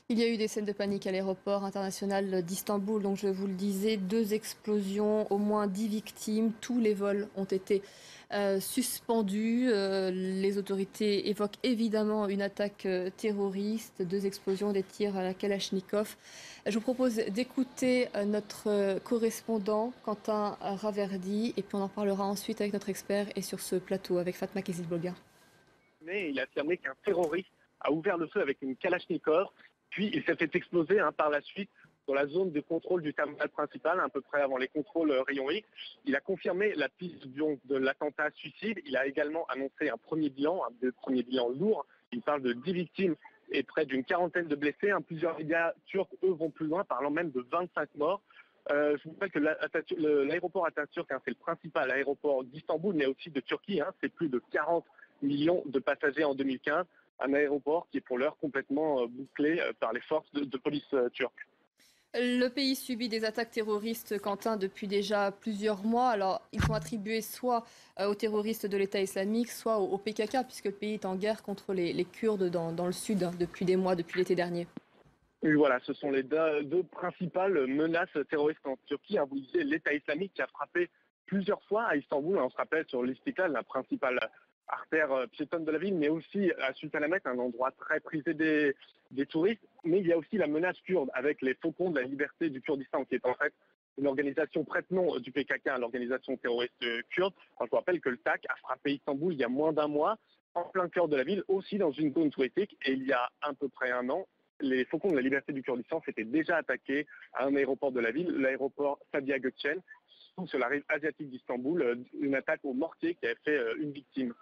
Il y a eu des scènes de panique à l'aéroport international d'Istanbul, donc je vous le disais, 2 explosions, au moins 10 victimes, tous les vols ont été suspendus. Les autorités évoquent évidemment une attaque terroriste, 2 explosions, des tirs à la Kalachnikov. Je vous propose d'écouter notre correspondant Quentin Raverdi, et puis on en parlera ensuite avec notre expert et sur ce plateau avec Fatma Kizil-Bolga. Mais il a affirmé qu'un terroriste a ouvert le feu avec une Kalachnikov, puis il s'est fait exploser par la suite dans la zone de contrôle du terminal principal, à peu près avant les contrôles rayon X. Il a confirmé la piste de l'attentat suicide. Il a également annoncé un premier bilan, un premier bilan lourd. Il parle de 10 victimes et près d'une quarantaine de blessés. Plusieurs médias turcs, eux, vont plus loin, parlant même de 25 morts. Je vous rappelle que l'aéroport Atatürk, c'est le principal aéroport d'Istanbul, mais aussi de Turquie. C'est plus de 40 millions de passagers en 2015. Un aéroport qui est pour l'heure complètement bouclé par les forces de police turques. Le pays subit des attaques terroristes, Quentin, depuis déjà plusieurs mois. Alors, ils sont attribués soit aux terroristes de l'État islamique, soit au PKK, puisque le pays est en guerre contre les Kurdes dans le sud depuis des mois, depuis l'été dernier. Et voilà, ce sont les deux principales menaces terroristes en Turquie. Vous disiez l'État islamique qui a frappé plusieurs fois à Istanbul. On se rappelle sur l'Istiklal, la principale artère piétonne de la ville, mais aussi à Sultanahmet, un endroit très prisé des touristes. Mais il y a aussi la menace kurde avec les Faucons de la liberté du Kurdistan, qui est en fait une organisation prête-nom du PKK, l'organisation terroriste kurde. Je vous rappelle que le TAC a frappé Istanbul il y a moins d'un mois, en plein cœur de la ville, aussi dans une zone touristique. Et il y a à peu près un an, les Faucons de la liberté du Kurdistan s'étaient déjà attaqués à un aéroport de la ville, l'aéroport Sabiha Gökçen, sur la rive asiatique d'Istanbul, une attaque au mortier qui avait fait une victime.